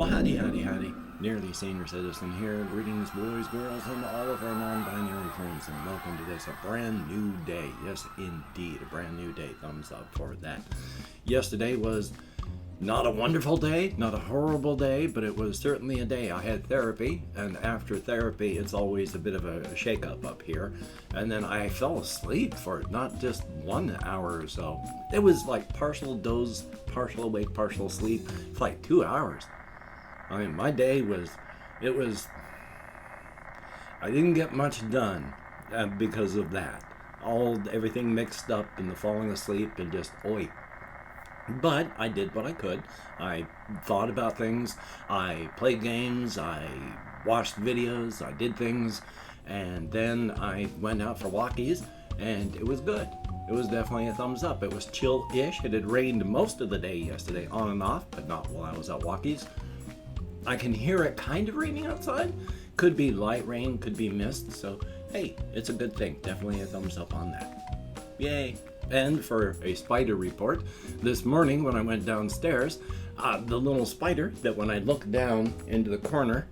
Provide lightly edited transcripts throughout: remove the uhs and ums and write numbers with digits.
Well, howdy, howdy, howdy. Nearly Senior Citizen here. Greetings, boys, girls, and all of our non-binary friends, and welcome to this, a brand new day. Yes, indeed, a brand new day. Thumbs up for that. Yesterday was not a wonderful day, not a horrible day, but it was certainly a day. I had therapy, and after therapy, it's always a bit of a shake-up up here. And then I fell asleep for not just 1 hour or so. It was like partial doze, partial awake, partial sleep for like 2 hours. I mean, my day I didn't get much done because of that. Everything mixed up and the falling asleep and just, oi. But I did what I could. I thought about things. I played games. I watched videos. I did things. And then I went out for walkies, and it was good. It was definitely a thumbs up. It was chill-ish. It had rained most of the day yesterday, on and off, but not while I was out walkies. I can hear it kind of raining outside. Could be light rain, could be mist. So, hey, it's a good thing. Definitely a thumbs up on that. Yay. And for a spider report, this morning when I went downstairs, the little spider that when I look down into the corner,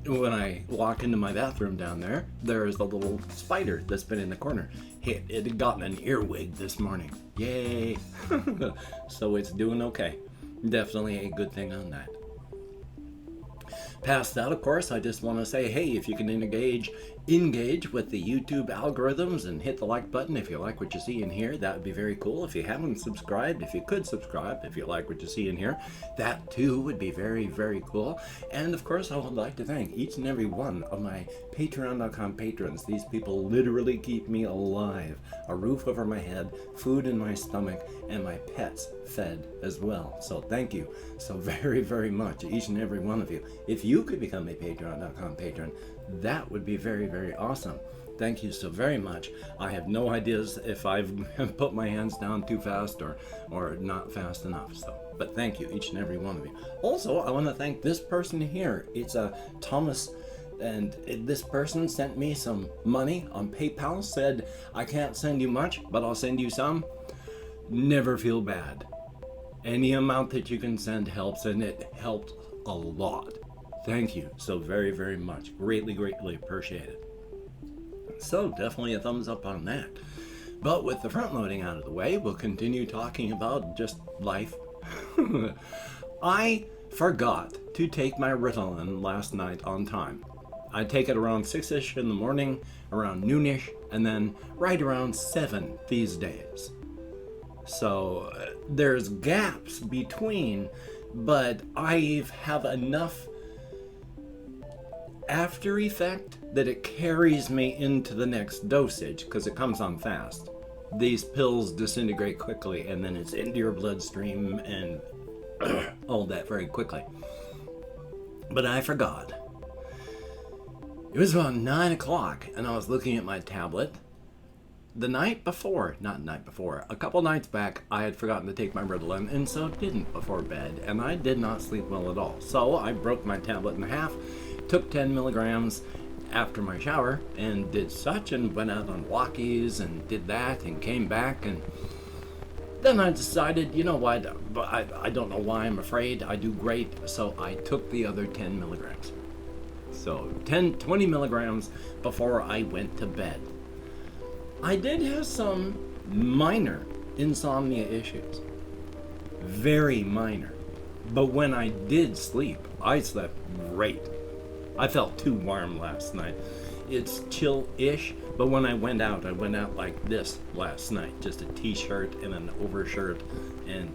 when I walk into my bathroom down there, there's the little spider that's been in the corner. It had gotten an earwig this morning. Yay. So it's doing okay. Definitely a good thing on that. Past that, of course, I just want to say, hey, if you can engage with the YouTube algorithms and hit the like button if you like what you see in here, that would be very cool. If you haven't subscribed, if you could subscribe, if you like what you see in here, that too would be very, very cool. And of course, I would like to thank each and every one of my Patreon.com patrons. These people literally keep me alive. A roof over my head, food in my stomach, and my pets fed as well. So thank you so very, very much, each and every one of you. If you could become a Patreon.com patron, that would be very, very awesome. Thank you so very much. I have no ideas if I've put my hands down too fast or not fast enough. But thank you, each and every one of you. Also, I want to thank this person here. It's Thomas, and this person sent me some money on PayPal. Said, I can't send you much, but I'll send you some. Never feel bad. Any amount that you can send helps, and it helped a lot. Thank you so very, very much. Greatly, greatly appreciate it. So definitely a thumbs up on that. But with the front loading out of the way, we'll continue talking about just life. I forgot to take my Ritalin last night on time. I take it around 6-ish in the morning, around noonish, and then right around 7 these days. So there's gaps between, but I have enough after effect that it carries me into the next dosage because it comes on fast. These pills disintegrate quickly and then it's into your bloodstream and all that very quickly. But I forgot. It was about 9 o'clock and I was looking at my tablet. A couple nights back, I had forgotten to take my Ritalin and so didn't before bed, and I did not sleep well at all. So I broke my tablet in half, took 10 milligrams after my shower, and did such, and went out on walkies and did that and came back, and then I decided, you know what, I don't know why I'm afraid, I do great, so I took the other 10 milligrams. So 20 milligrams before I went to bed. I did have some minor insomnia issues. Very minor. But when I did sleep, I slept great. I felt too warm last night. It's chill-ish, but when I went out like this last night. Just a t-shirt and an overshirt, and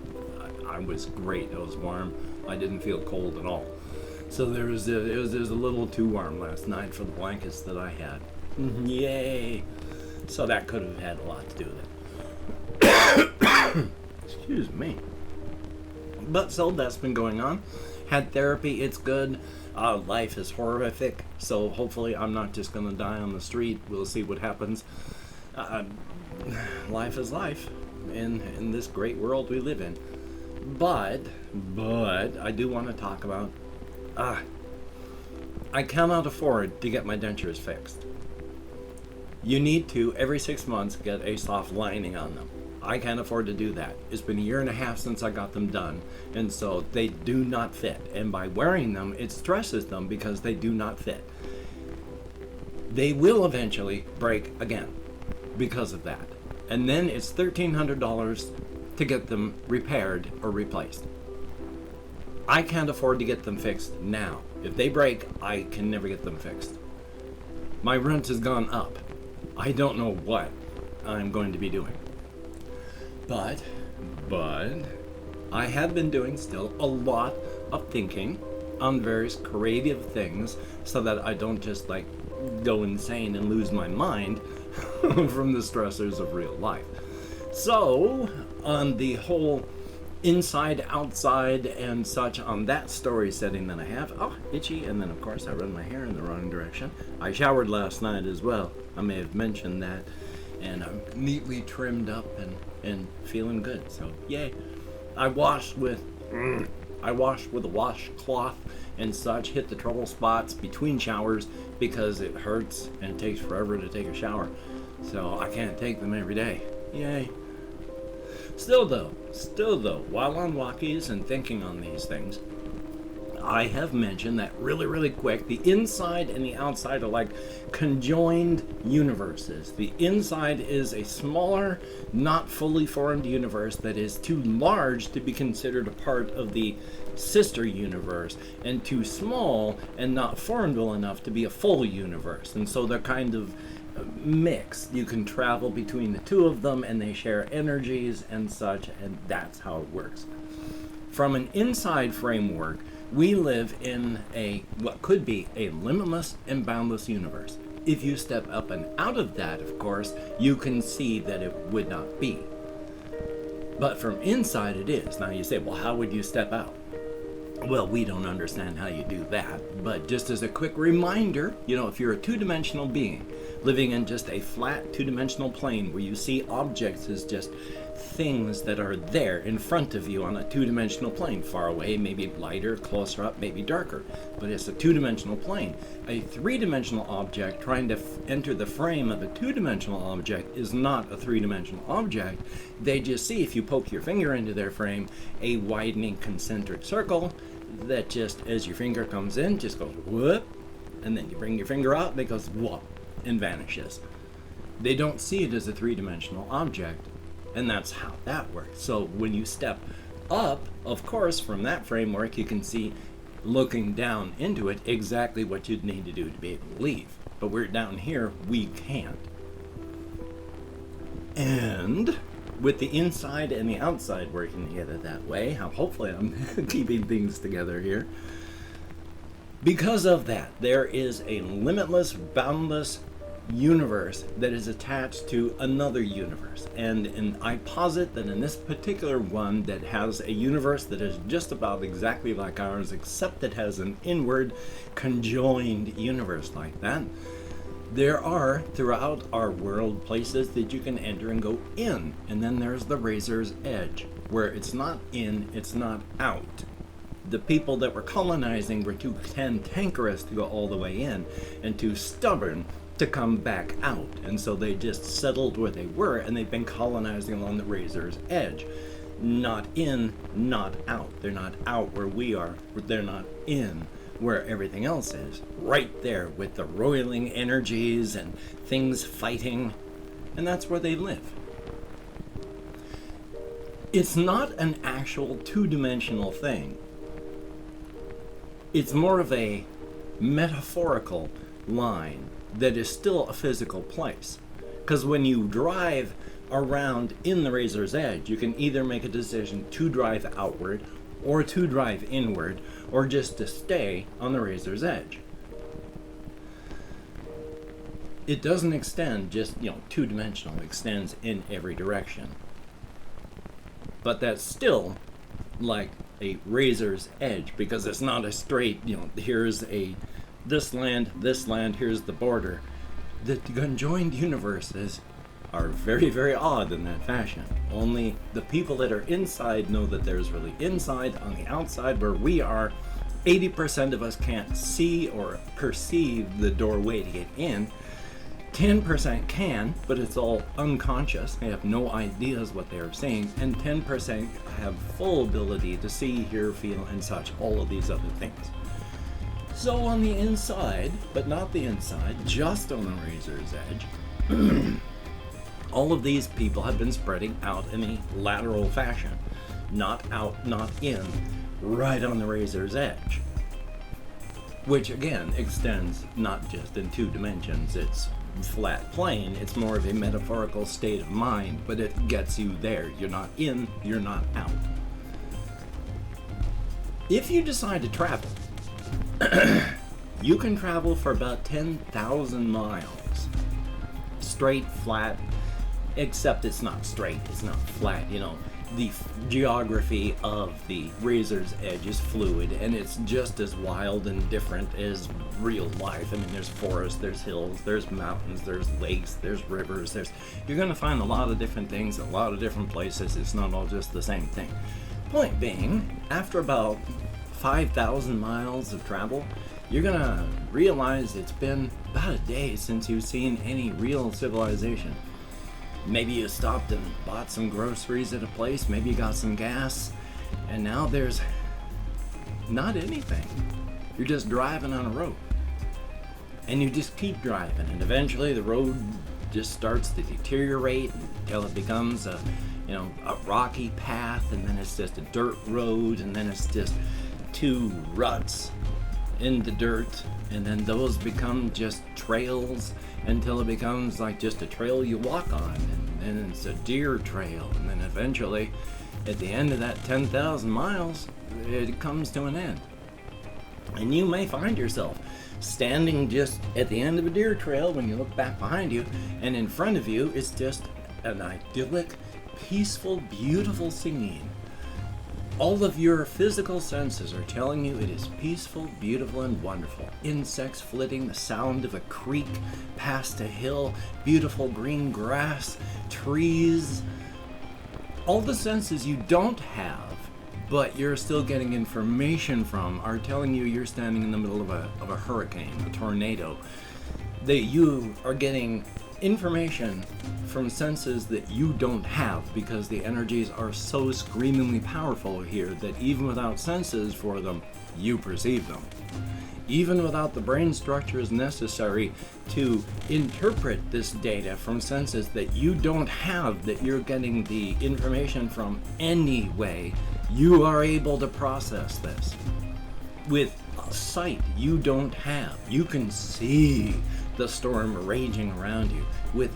I was great. It was warm. I didn't feel cold at all. So it was a little too warm last night for the blankets that I had. Yay! So that could have had a lot to do with it. Excuse me. But so that's been going on. Had therapy, it's good. Life is horrific, so hopefully I'm not just going to die on the street. We'll see what happens. Life is life in this great world we live in. But I do want to talk about I cannot afford to get my dentures fixed. You need to, every 6 months, get a soft lining on them. I can't afford to do that. It's been a year and a half since I got them done, and so they do not fit. And by wearing them, it stresses them because they do not fit. They will eventually break again because of that. And then it's $1,300 to get them repaired or replaced. I can't afford to get them fixed now. If they break, I can never get them fixed. My rent has gone up. I don't know what I'm going to be doing. But I have been doing still a lot of thinking on various creative things so that I don't just like go insane and lose my mind from the stressors of real life. So, on the whole inside, outside, and such, on that story setting that I have, itchy, and then of course I run my hair in the wrong direction. I showered last night as well. I may have mentioned that. And I'm neatly trimmed up and feeling good, so yay. I washed with a washcloth and such, hit the trouble spots between showers because it hurts and it takes forever to take a shower. So I can't take them every day. Yay. Still though, while on walkies and thinking on these things, I have mentioned that really quick, the inside and the outside are like conjoined universes. The inside is a smaller, not fully formed universe that is too large to be considered a part of the sister universe, and too small and not formed well enough to be a full universe. And so they're kind of mixed. You can travel between the two of them and they share energies and such, and that's how it works. From an inside framework, we live in what could be a limitless and boundless universe. If you step up and out of that, of course, you can see that it would not be. But from inside it is. Now you say, well, how would you step out? Well, we don't understand how you do that, but just as a quick reminder, if you're a two-dimensional being living in just a flat two-dimensional plane where you see objects as just things that are there in front of you on a two-dimensional plane, far away, maybe lighter, closer up, maybe darker, but it's a two-dimensional plane. A three-dimensional object trying to enter the frame of a two-dimensional object is not a three-dimensional object. They just see, if you poke your finger into their frame, a widening concentric circle that just, as your finger comes in, just goes whoop, and then you bring your finger out and it goes whoop and vanishes. They don't see it as a three-dimensional object. And that's how that works. So when you step up, of course, from that framework, you can see, looking down into it, exactly what you'd need to do to be able to leave. But we're down here, we can't. And with the inside and the outside working together that way, hopefully I'm keeping things together here. Because of that, there is a limitless, boundless universe that is attached to another universe, and I posit that in this particular one that has a universe that is just about exactly like ours, except it has an inward conjoined universe like that, there are throughout our world places that you can enter and go in, and then there's the razor's edge where it's not in, it's not out. The people that were colonizing were too cantankerous to go all the way in and too stubborn to come back out, and so they just settled where they were, and they've been colonizing along the razor's edge. Not in, not out. They're not out where we are, they're not in where everything else is. Right there with the roiling energies and things fighting, and that's where they live. It's not an actual two-dimensional thing. It's more of a metaphorical line that is still a physical place. Because when you drive around in the razor's edge, you can either make a decision to drive outward or to drive inward, or just to stay on the razor's edge. It doesn't extend just, two-dimensional, it extends in every direction. But that's still like a razor's edge, because it's not a straight, here's this land, here's the border. The conjoined universes are very, very odd in that fashion. Only the people that are inside know that there's really inside. On the outside, where we are, 80% of us can't see or perceive the doorway to get in. 10% can, but it's all unconscious. They have no ideas what they are seeing. And 10% have full ability to see, hear, feel, and such, all of these other things. So on the inside, but not the inside, just on the razor's edge, all of these people have been spreading out in a lateral fashion. Not out, not in, right on the razor's edge. Which again extends not just in 2 dimensions, it's flat plane, it's more of a metaphorical state of mind, but it gets you there. You're not in, you're not out. If you decide to travel, you can travel for about 10,000 miles. Straight, flat, except it's not straight, it's not flat, you know. The geography of the razor's edge is fluid, and it's just as wild and different as real life. I mean, there's forests, there's hills, there's mountains, there's lakes, there's rivers, you're going to find a lot of different things in a lot of different places. It's not all just the same thing. Point being, after about 5,000 miles of travel, you're going to realize it's been about a day since you've seen any real civilization. Maybe you stopped and bought some groceries at a place, maybe you got some gas, and now there's not anything. You're just driving on a road. And you just keep driving, and eventually the road just starts to deteriorate until it becomes a rocky path, and then it's just a dirt road, and then it's just 2 ruts in the dirt, and then those become just trails until it becomes like just a trail you walk on, and then it's a deer trail, and then eventually at the end of that 10,000 miles it comes to an end. And you may find yourself standing just at the end of a deer trail when you look back behind you, and in front of you is just an idyllic, peaceful, beautiful scene. All of your physical senses are telling you it is peaceful, beautiful, and wonderful. Insects flitting, the sound of a creek past a hill, beautiful green grass, trees. All the senses you don't have, but you're still getting information from, are telling you you're standing in the middle of a hurricane, a tornado. That you are getting information from senses that you don't have, because the energies are so screamingly powerful here that even without senses for them, you perceive them. Even without the brain structures necessary to interpret this data from senses that you don't have, that you're getting the information from anyway, you are able to process this. With sight you don't have, you can see the storm raging around you. With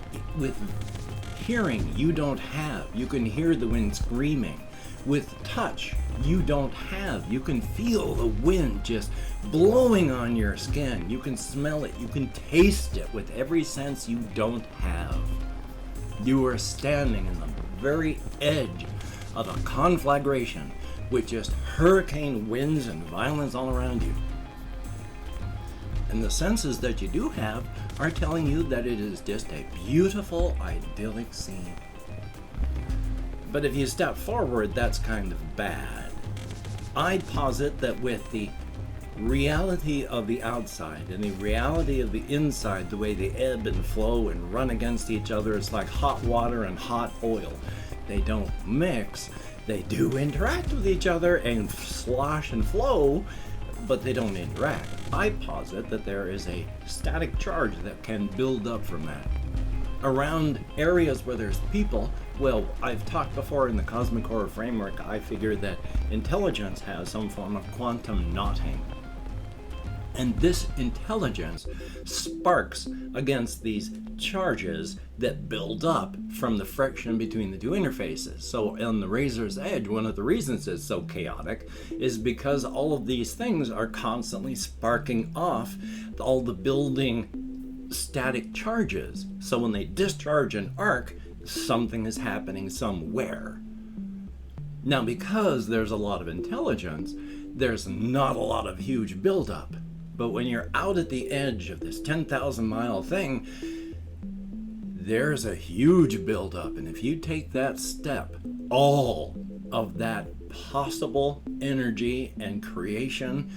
hearing you don't have, you can hear the wind screaming. With touch you don't have, you can feel the wind just blowing on your skin. You can smell it, you can taste it. With every sense you don't have, you are standing in the very edge of a conflagration with just hurricane winds and violence all around you. And the senses that you do have are telling you that it is just a beautiful, idyllic scene. But if you step forward, that's kind of bad. I'd posit that with the reality of the outside and the reality of the inside, the way they ebb and flow and run against each other, it's like hot water and hot oil. They don't mix, they do interact with each other and slosh and flow, but they don't interact. I posit that there is a static charge that can build up from that. Around areas where there's people, well, I've talked before in the Cosmic Horror Framework, I figure that intelligence has some form of quantum knotting. And this intelligence sparks against these charges that build up from the friction between the 2 interfaces. So on the razor's edge, one of the reasons it's so chaotic is because all of these things are constantly sparking off all the building static charges. So when they discharge an arc, something is happening somewhere. Now, because there's a lot of intelligence, there's not a lot of huge buildup. But when you're out at the edge of this 10,000 mile thing, there's a huge buildup. And if you take that step, all of that possible energy and creation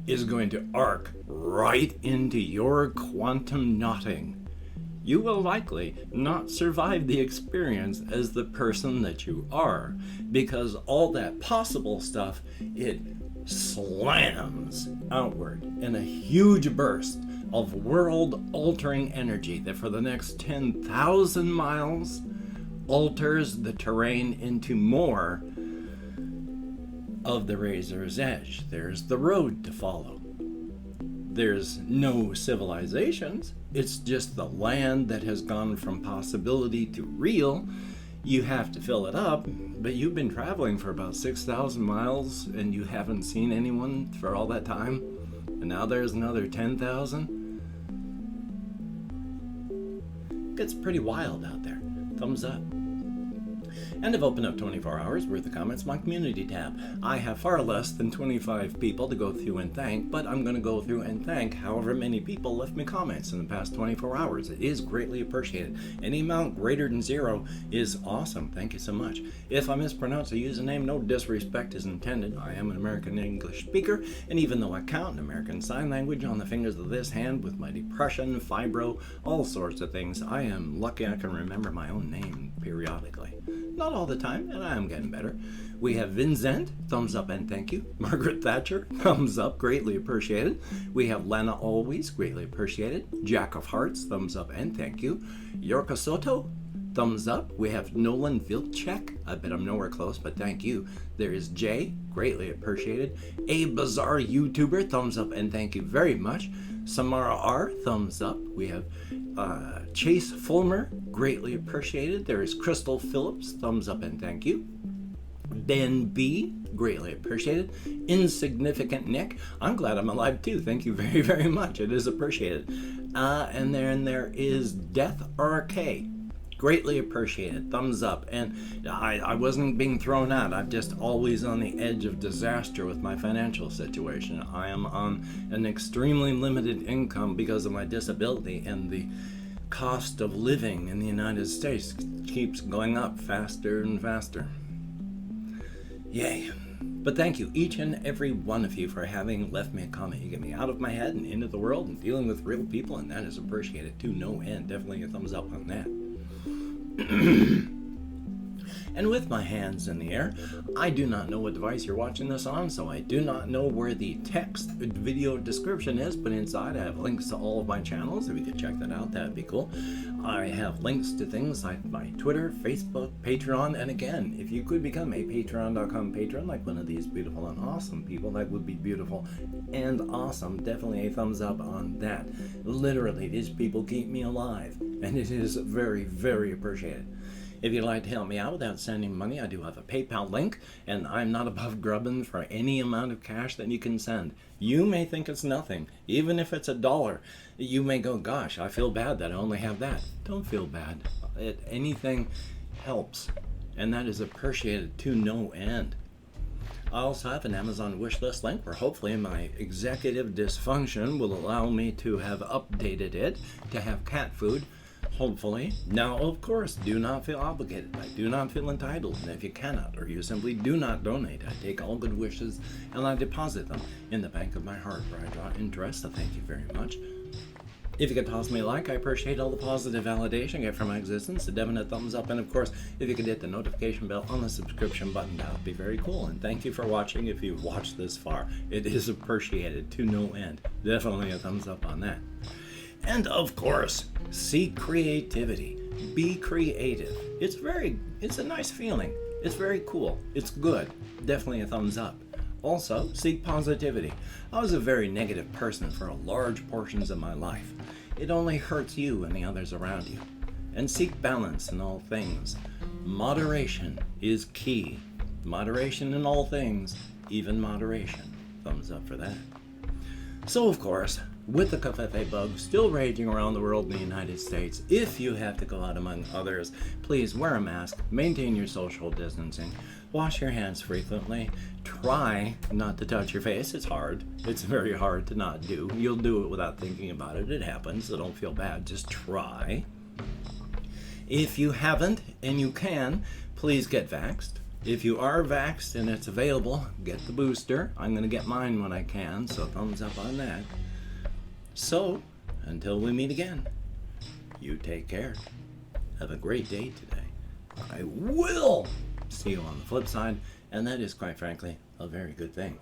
is going to arc right into your quantum knotting. you will likely not survive the experience as the person that you are, because all that possible stuff, it slams outward in a huge burst of world-altering energy that for the next 10,000 miles alters the terrain into more of the razor's edge. There's the road to follow. There's no civilizations. It's just the land that has gone from possibility to real. You have to fill it up, but you've been traveling for about 6,000 miles and you haven't seen anyone for all that time. And now there's another 10,000. Gets pretty wild out there. Thumbs up. And I've opened up 24 hours worth of comments, my community tab. I have far less than 25 people to go through and thank, but I'm going to go through and thank however many people left me comments in the past 24 hours. It is greatly appreciated. Any amount greater than 0 is awesome. Thank you so much. If I mispronounce a username, no disrespect is intended. I am an American English speaker, and even though I count American Sign Language on the fingers of this hand with my depression, fibro, all sorts of things, I am lucky I can remember my own name periodically. Not all the time, and I am getting better. We have Vincent, thumbs up and thank you. Margaret Thatcher, thumbs up, greatly appreciated. We have Lena Always, greatly appreciated. Jack of Hearts, thumbs up and thank you. Yorka Soto, thumbs up. We have Nolan Vilcek, I bet I'm nowhere close, but thank you. There is Jay, greatly appreciated. A Bizarre YouTuber, thumbs up and thank you very much. Samara R, thumbs up. We have Chase Fulmer, greatly appreciated. There is Crystal Phillips, thumbs up and thank you. Ben B, greatly appreciated. Insignificant Nick, I'm glad I'm alive too. Thank you very, very much. It is appreciated. And then there is Death RK. Greatly appreciated. Thumbs up. And I wasn't being thrown out. I'm just always on the edge of disaster with my financial situation. I am on an extremely limited income because of my disability, and the cost of living in the United States keeps going up faster and faster. Yay. But thank you, each and every one of you, for having left me a comment. You get me out of my head and into the world and dealing with real people, and that is appreciated to no end. Definitely a thumbs up on that. And with my hands in the air, I do not know what device you're watching this on, so I do not know where the text video description is, but inside I have links to all of my channels. If you could check that out, that'd be cool. I have links to things like my Twitter, Facebook, Patreon, and again, if you could become a patreon.com patron like one of these beautiful and awesome people, that would be beautiful and awesome. Definitely a thumbs up on that. Literally, these people keep me alive, and it is very, very appreciated. If you'd like to help me out without sending money, I do have a PayPal link, and I'm not above grubbing for any amount of cash that you can send. You may think it's nothing. Even if it's $1, you may go, gosh, I feel bad that I only have that. Don't feel bad. Anything helps, and that is appreciated to no end. I also have an Amazon wishlist link where hopefully my executive dysfunction will allow me to have updated it to have cat food. Hopefully. Now, of course, do not feel obligated. I do not feel entitled. And if you cannot, or you simply do not donate, I take all good wishes and I deposit them in the bank of my heart where I draw interest. So thank you very much. If you could toss me a like, I appreciate all the positive validation I get from my existence, a definite thumbs up, and of course, if you could hit the notification bell on the subscription button, that would be very cool. And thank you for watching if you've watched this far. It is appreciated to no end. Definitely a thumbs up on that. And of course, seek creativity. Be creative. It's a nice feeling. It's very cool. It's good. Definitely a thumbs up. Also, seek positivity. I was a very negative person for large portions of my life. It only hurts you and the others around you. And seek balance in all things. Moderation is key. Moderation in all things, even moderation. Thumbs up for that. So, of course, with the covfefe bug still raging around the world in the United States, if you have to go out among others, please wear a mask, maintain your social distancing, wash your hands frequently, try not to touch your face. It's hard. It's very hard to not do. You'll do it without thinking about it. It happens, so don't feel bad. Just try. If you haven't and you can, please get vaxxed. If you are vaxxed and it's available, get the booster. I'm going to get mine when I can, so thumbs up on that. So, until we meet again, You take care. Have a great day today. I will see you on the flip side, and that is, quite frankly, a very good thing.